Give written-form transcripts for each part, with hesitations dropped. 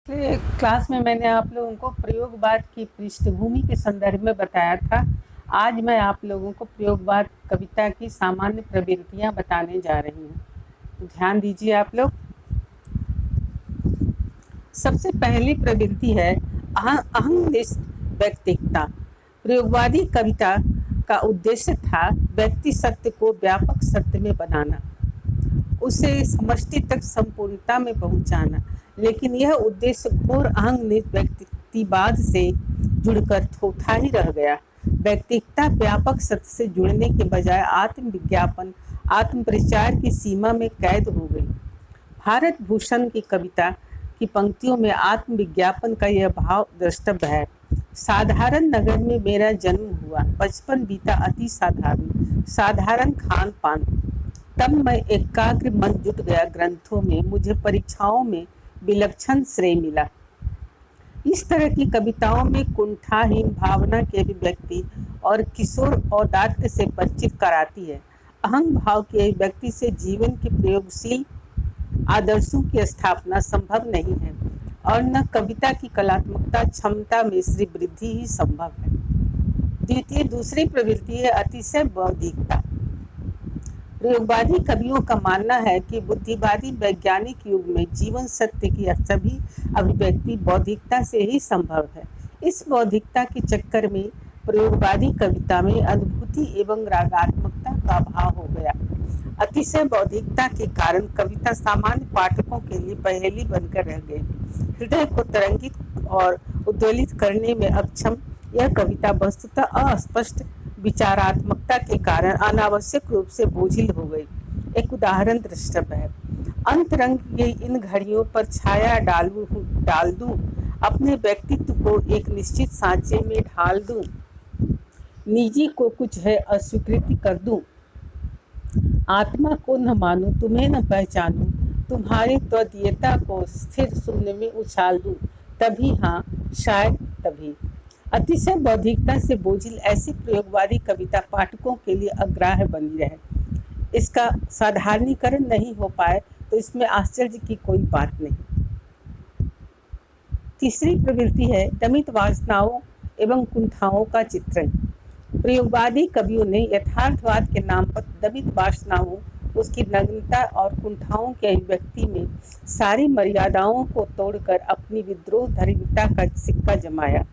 पिछले क्लास में मैंने आप लोगों को प्रयोगवाद की पृष्ठभूमि के संदर्भ में बताया था। आज मैं आप लोगों को प्रयोगवाद कविता की सामान्य प्रवृत्तियां बताने जा रही हूँ। ध्यान दीजिए आप लोग। सबसे पहली प्रवृत्ति है अहंनिष्ठ व्यक्तिकता। प्रयोगवादी कविता का उद्देश्य था व्यक्ति सत्य को व्यापक सत्य में बनाना, उसे समष्टि तक संपूर्णता में पहुंचाना, लेकिन यह उद्देश्य घोर अहंनिष्ठ व्यक्तिवाद से जुड़कर थोथा ही रह गया। व्यक्तिकता व्यापक सत्य से जुड़ने के बजाय आत्मविज्ञापन, आत्मप्रचार की सीमा में कैद हो गई। भारत भूषण की कविता की पंक्तियों में आत्मविज्ञापन का यह भाव द्रष्टव्य है। साधारण नगर में मेरा जन्म हुआ, बचपन बीता अति साधारण, साधारण खान पान। तब मैं एकाग्र मन जुट गया ग्रंथों में, मुझे परीक्षाओं में विलक्षण श्रेय मिला। इस तरह की कविताओं में कुंठाहीन भावना की अभिव्यक्ति और किशोर औदात्य से परिचित कराती है। अहंग भाव के व्यक्ति से जीवन के प्रयोगशील आदर्शों की स्थापना संभव नहीं है और न कविता की कलात्मकता क्षमता में श्री वृद्धि ही संभव है। दूसरी प्रवृत्ति है अतिशय बौद्धिकता। प्रयोगवादी कवियों का मानना है कि बुद्धिवादी वैज्ञानिक युग में जीवन सत्य की सभी अभिव्यक्ति बौद्धिकता से ही संभव है। इस बौद्धिकता के चक्कर में प्रयोगवादी कविता में अनुभूति एवं रागात्मकता का अभाव हो गया। अतिशय बौद्धिकता के कारण कविता सामान्य पाठकों के लिए पहेली बनकर रह गई। हृदय को तरंगित और उद्वेलित करने में अक्षम यह कविता वस्तुतः अस्पष्ट विचारात्मकता के कारण अनावश्यक रूप से बोझिल हो गई। एक उदाहरण द्रष्टव्य है। अंतरंग की इन घड़ियों पर छाया डाल दूं, अपने व्यक्तित्व को एक निश्चित सांचे में ढाल दूं, निजी को कुछ है अस्वीकृति कर दूं, आत्मा को न मानूं, तुम्हें न पहचानूं, तुम्हारी त्वदीयता को स्थिर शून्य में उछाल दूं, तभी हाँ शायद तभी। अतिशय बौद्धिकता से बोझिल ऐसी प्रयोगवादी कविता पाठकों के लिए अग्राह्य बनी रहे। इसका साधारणीकरण नहीं हो पाए तो इसमें आश्चर्य की कोई बात नहीं। तीसरी प्रवृत्ति है दमित वासनाओं एवं कुंठाओं का चित्रण। प्रयोगवादी कवियों ने यथार्थवाद के नाम पर दमित वासनाओं, उसकी नग्नता और कुंठाओं की अभिव्यक्ति में सारी मर्यादाओं को तोड़कर अपनी विद्रोह धर्मिता का सिक्का जमाया।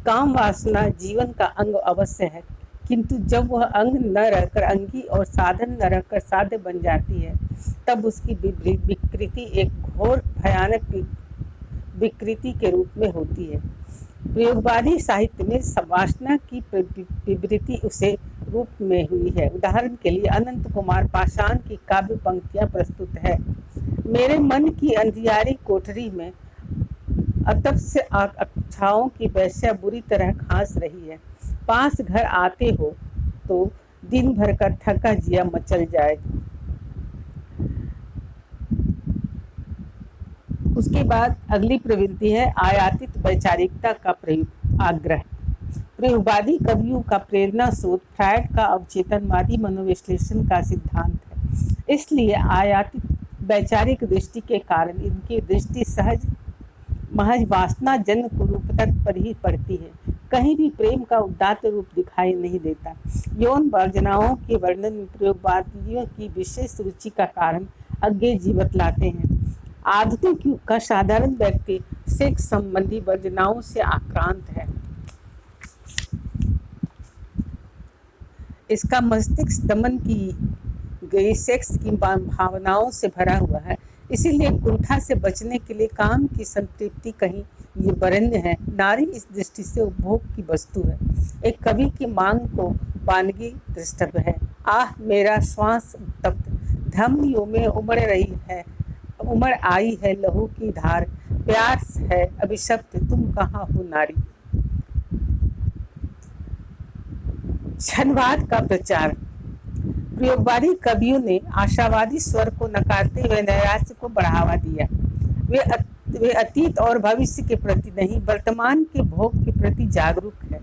काम वासना जीवन का अंग अवश्य है, किंतु जब वह अंग न रहकर अंगी और साधन न रहकर साध्य बन जाती है, तब उसकी विकृति एक घोर भयानक विकृति के रूप में होती है। प्रयोगवादी साहित्य में वासना की विवृत्ति उसे रूप में हुई है। उदाहरण के लिए अनंत कुमार पाषाण की काव्य पंक्तियां प्रस्तुत है। मेरे मन की अंधियारी कोठरी में अतप से अक्षाओं की वैश्या बुरी तरह खांस रही है। पास घर आते हो तो दिन भर का थका जिया मचल जाए। उसके बाद अगली प्रवृत्ति है आयातित वैचारिकता का आग्रह। प्रयोगवादी कवियों का प्रेरणा स्रोत फ्रायड का अवचेतनवादी मनोविश्लेषण का सिद्धांत है। इसलिए आयातित वैचारिक दृष्टि के कारण इनकी दृष्टि महज वासना जन्य कुरूपता पर ही पड़ती है। कहीं भी प्रेम का उदात्त रूप दिखाई नहीं देता। यौन वर्जनाओं के वर्णन में प्रयोगवादियों की विशेष रुचि का कारण अज्ञे जीवत लाते हैं। आधुनिक युग का साधारण व्यक्ति सेक्स संबंधी वर्जनाओं से आक्रांत है। इसका मस्तिष्क दमन की गई सेक्स की भावनाओं से भरा हुआ है। इसीलिए कुंठा से बचने के लिए काम की संतृप्ति कहीं ये वरण्य है। नारी इस दृष्टि से उपभोग की वस्तु है। एक कवि की मांग को वानगी द्रष्टव्य है। आह मेरा श्वास उत्तप्त, धमनियों में उमड़ आई है लहू की धार, प्यार है अभिशप्त, तुम कहाँ हो नारी। क्षणवाद का प्रचार। प्रयोगवादी कवियों ने आशावादी स्वर को नकारते हुए नैराश्य को बढ़ावा दिया। वे अतीत और भविष्य के प्रति नहीं, वर्तमान के भोग के प्रति जागरूक है।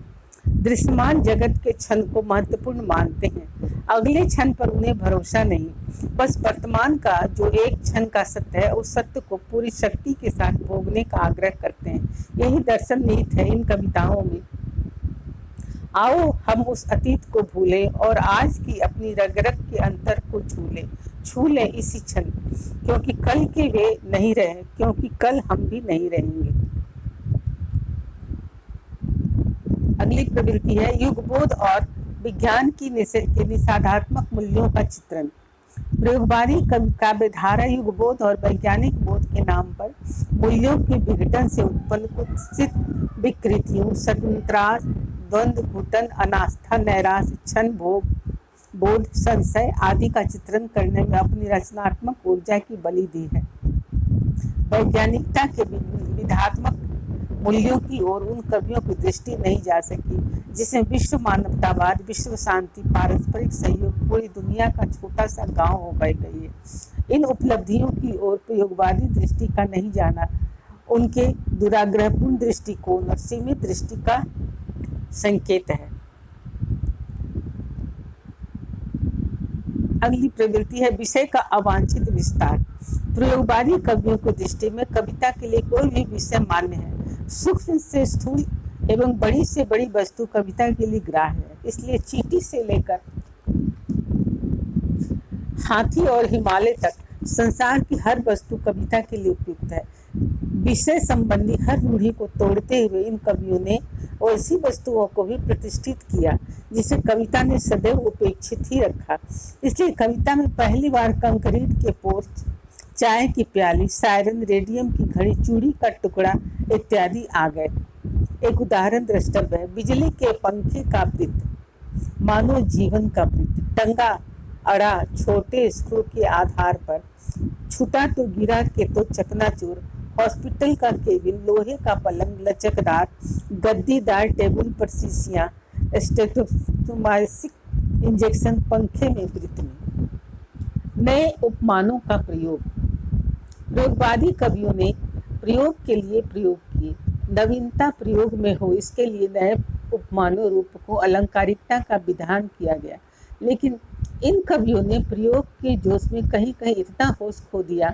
दृश्यमान जगत के क्षण को महत्वपूर्ण मानते हैं। अगले क्षण पर उन्हें भरोसा नहीं, बस वर्तमान का जो एक क्षण का सत्य है उस सत्य को पूरी शक्ति के साथ भोगने का आग्रह करते हैं। यही दर्शन निहित है इन कविताओं में। आओ हम उस अतीत को भूलें और आज की अपनी रग रग के अंतर को छू लें इसी क्षण, क्योंकि कल के वे नहीं रहे, क्योंकि कल हम भी नहीं रहेंगे। अगली प्रवृत्ति है युगबोध और विज्ञान के निषेधात्मक मूल्यों का चित्रण। प्रयोगवादी काव्यधारा युगबोध और वैज्ञानिक बोध के नाम पर मूल्यों के विघटन से उत्पन्न कुत्सित विकृतियों, स्वतंत्रास, द्वंद्व, घुटन, अनास्था, नैराश्य, क्षण भोग, बोध, संशय आदि का चित्रण करने में अपनी रचनात्मक ऊर्जा की बलि दी है। वैज्ञानिकता के विधात्मक मूल्यों की ओर उन कवियों की दृष्टि नहीं जा सकी जिसमें विश्व मानवतावाद, विश्व शांति, पारस्परिक सहयोग, पूरी दुनिया का छोटा सा गांव हो गई है। इन उपलब्धियों की ओर प्रयोगवादी दृष्टि का नहीं जाना उनके दुराग्रहपूर्ण दृष्टिकोण और सीमित दृष्टि का संकेत है। अगली प्रवृत्ति है विषय का अवांछित विस्तार। प्रयोगवादी कवियों की दृष्टि में कविता के लिए कोई भी विषय मान्य है। सूक्ष्म से स्थूल एवं बड़ी से बड़ी वस्तु कविता के लिए ग्राह्य है। इसलिए चींटी से लेकर हाथी और हिमालय तक संसार की हर वस्तु कविता के लिए उपयुक्त है। विषय संबंधी हर रूढ़ि को तोड़ते हुए इन कवियों ने ऐसी वस्तुओं को भी प्रतिष्ठित किया जिसे कविता ने सदैव उपेक्षित ही रखा। इसलिए कविता में पहली बार कंक्रीट के पोस्ट, चाय की प्याली, सायरन, रेडियम की घड़ी, चूड़ी का टुकड़ा इत्यादि आ गए। एक उदाहरण द्रष्टव्य है। बिजली के पंखे का वृत्त मानव जीवन का वृत्त, टंगा अड़ा छोटे स्क्रू के आधार पर, छूटा तो गिरा के तो चकनाचूर। हॉस्पिटल का केबिन, लोहे का पलंग, लचकदार गद्दीदार टेबल पर शीशियां, स्टेथोस्कोप इंजेक्शन, पंखे में वृत्त में। नए उपमानों का प्रयोग। प्रयोगवादी कवियों ने प्रयोग के लिए प्रयोग किए। नवीनता प्रयोग में हो इसके लिए नए उपमानों, रूपकों, अलंकारिकता का विधान किया गया। लेकिन इन कवियों ने प्रयोग के जोश में कहीं कहीं इतना होश खो दिया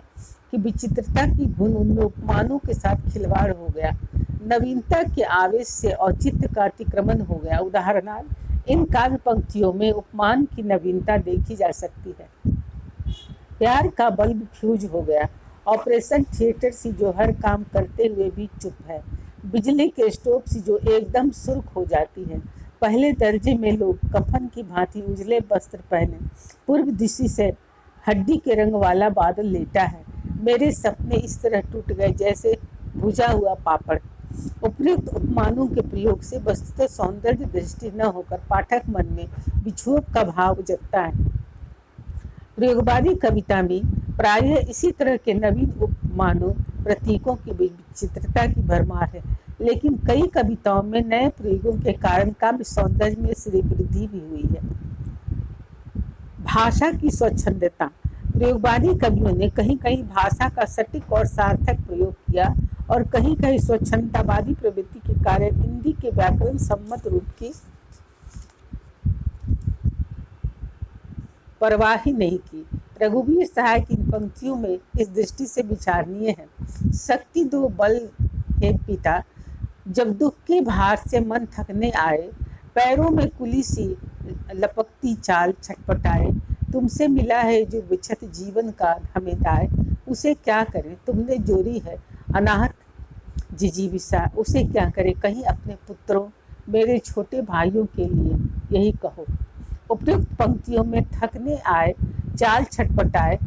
कि विचित्रता की धुन उनमें उपमानों के साथ खिलवाड़ हो गया। नवीनता के आवेश से औचित्य का अतिक्रमण हो गया। उदाहरणार्थ इन काव्य पंक्तियों में उपमान की नवीनता देखी जा सकती है। प्यार का बल्ब फ्यूज हो गया। ऑपरेशन थिएटर सी जो हर काम करते हुए भी चुप है। बिजली के स्टोव सी जो एकदम सुर्ख हो जाती है। पहले दर्जे में लोग कफन की भांति उजले वस्त्र पहने पूर्व दिशा से हड्डी के रंग वाला बादल लेटा है। मेरे सपने इस तरह टूट गए जैसे भुजा हुआ पापड़। उपयुक्त उपमानों के प्रयोग से वस्तुतः सौंदर्य दृष्टि न होकर पाठक मन में विक्षोभ का भाव जगता है। प्रयोगवादी कविता में प्रायः इसी तरह के नवीन उपमानों, प्रतीकों की विचित्रता की भरमार है। लेकिन कई कविताओं में नए प्रयोगों के कारण काव्य सौंदर्य में श्री वृद्धि भी हुई है। भाषा की स्वच्छंदता। प्रयोगवादी कवियों ने कहीं कहीं भाषा का सटीक और सार्थक प्रयोग किया और कहीं कहीं स्वच्छंदतावादी प्रवृत्ति के कारण हिंदी के व्याकरण सम्मत रूप की परवाह ही नहीं की। रघुवीर सहाय की पंक्तियों में इस दृष्टि से विचारणीय है। शक्ति दो बल हे पिता, जब दुख के भार से मन थकने आए, पैरों में कुली सी लपकती चाल छटपटाए, तुमसे मिला है जो विच्छत जीवन का हमें दाए, उसे क्या करें तुमने जोरी है अनाहत जिजीविषा, उसे क्या करें कहीं अपने पुत्रों मेरे छोटे भाइयों के लिए यही कहो। उपयुक्त पंक्तियों में थकने आए, चाल छटपटाए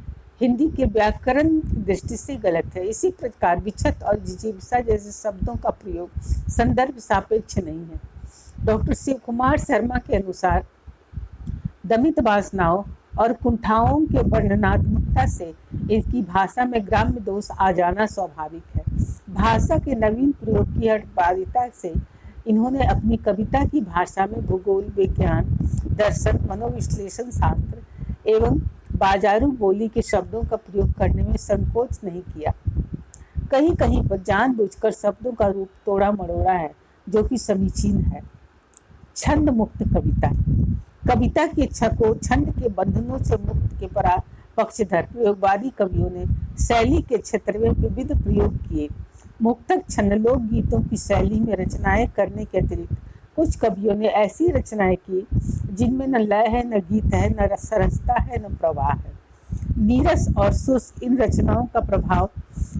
हिंदी के व्याकरण की दृष्टि से गलत है। इसी प्रकार विच्छत और जिजीविषा जैसे शब्दों का प्रयोग संदर्भ सापेक्ष नहीं है। डॉक्टर शिव कुमार शर्मा के अनुसार दमित वासनाओं और कुंठाओं के वर्णनात्मकता से इनकी भाषा में ग्राम्य दोष आ जाना स्वाभाविक है। भाषा के नवीन प्रयोग की हठबारिता से इन्होंने अपनी कविता की भाषा में भूगोल, विज्ञान, दर्शन, मनोविश्लेषण शास्त्र एवं बाजारू बोली के शब्दों का प्रयोग करने में संकोच नहीं किया। कहीं कहीं पर जानबूझकर शब्दों का रूप तोड़ा मरोड़ा है जो कि समीचीन है। छंद मुक्त कविता। कविता की इच्छा को छंद के बंधनों से मुक्त के पक्षधर प्रयोगवादी कवियों ने शैली के क्षेत्र में विविध प्रयोग किए। मुक्तक छंद लोक गीतों की शैली में रचनाएं करने के अतिरिक्त कुछ कवियों ने ऐसी रचनाएं की जिनमें न लय है, न गीत है, न सरसता है, न प्रवाह है। नीरस और शुष्क इन रचनाओं का प्रभाव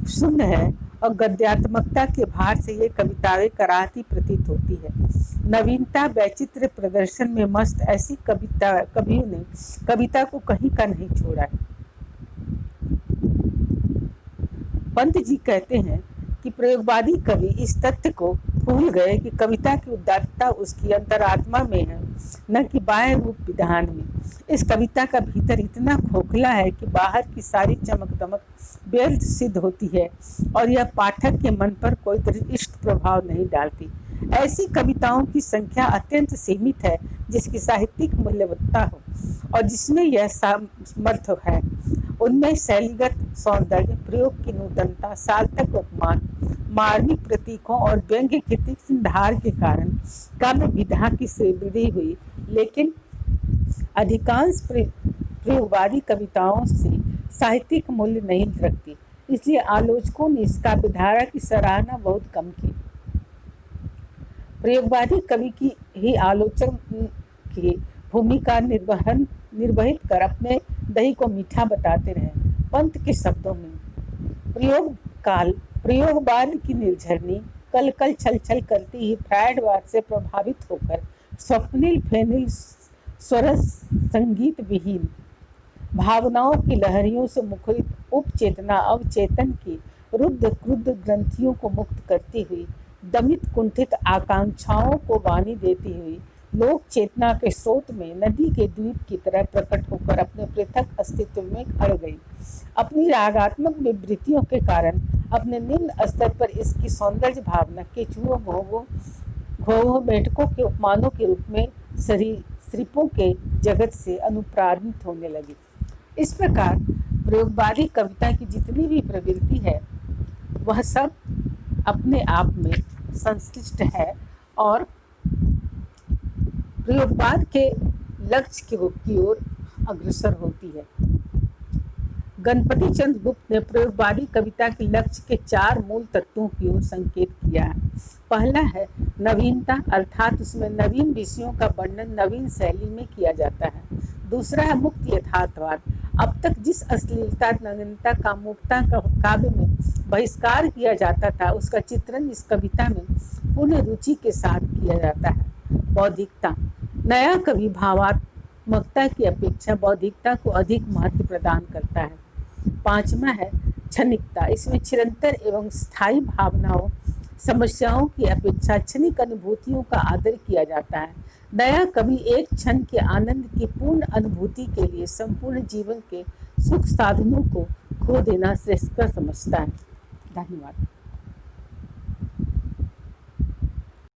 शून्य है और गद्यात्मकता के भार से ये कविताएं कराहती प्रतीत होती है। नवीनता वैचित्र प्रदर्शन में मस्त ऐसी कवियों ने कविता को कहीं का नहीं छोड़ा है। पंत जी कहते हैं कि प्रयोगवादी कवि इस तथ्य को भूल गए कि कविता की उदात्तता उसकी अंतरात्मा में है, न कि बाह्य रूप विधान में। इस कविता का भीतर इतना खोखला है कि बाहर की सारी चमक दमक व्यर्थ सिद्ध होती है और यह पाठक के मन पर कोई दृष्ट प्रभाव नहीं डालती। ऐसी कविताओं की संख्या अत्यंत सीमित है जिसकी साहित्यिक मूल्यवत्ता हो और जिसमें यह सामर्थ है। उनमें शैलीगत सौंदर्य, प्रयोग की नूतनता, सार्थक उपमान, मार्मिक प्रतीकों और व्यंग्य की तीक्ष्ण धार के कारण काव्य विधा की वृद्धि हुई, लेकिन अधिकांश प्रयोगवादी कविताओं से साहित्यिक मूल्य नहीं रखती। इसलिए आलोचकों ने इस काव्यधारा की सराहना बहुत कम की। प्रयोगवादी कवि की ही आलोचन की भूमिका निर्वहित कर अपने दही को मीठा बताते रहे। पंत के शब्दों में प्रयोगवाद की निर्झरनी कल कल छल छल करती ही फ्रायडवाद से प्रभावित होकर स्वप्निल फेनिल स्वरस संगीत विहीन भावनाओं की लहरियों से मुखरित उपचेतना अवचेतन की रुद्ध क्रुद्ध ग्रंथियों को मुक्त करती हुई, दमित कुंठित आकांक्षाओं को वाणी देती हुई, लोक चेतना के स्रोत में नदी के द्वीप की तरह प्रकट होकर अपने पृथक अस्तित्व में अड़ गई। अपनी रागात्मक विवृतियों के कारण अपने निम्न स्तर पर इसकी सौंदर्य भावना केचुओं, घोवों, मेढकों के उपमानों के रूप में सरीसृपों के जगत से अनुप्राणित होने लगी। इस प्रकार प्रयोगवादी कविता की जितनी भी प्रवृत्ति है वह सब अपने आप में संश्लिष्ट है और प्रयोगवाद के लक्ष्य की ओर अग्रसर होती है। गणपति चंद्र गुप्त ने प्रयोगवादी कविता के लक्ष्य के 4 मूल तत्वों की ओर संकेत किया है। पहला है नवीनता, अर्थात उसमें नवीन विषयों का वर्णन नवीन शैली में किया जाता है। दूसरा है मुक्त यथार्थवाद, अब तक जिस अश्लीलता, नग्नता, कामुकता का काव्य में बहिष्कार किया जाता था उसका चित्रण इस कविता में पूर्ण रुचि के साथ किया जाता है। बौद्धिकता, नया कवि भावात्मकता की अपेक्षा बौद्धिकता को अधिक महत्व प्रदान करता है। पांचवा है क्षणिकता, इसमें चिरंतर एवं स्थायी भावनाओं, समस्याओं की अपेक्षा क्षणिक अनुभूतियों का आदर किया जाता है। नया कवि एक क्षण के आनंद की पूर्ण अनुभूति के लिए संपूर्ण जीवन के सुख साधनों को खो देना श्रेष्ठकर समझता है। धन्यवाद।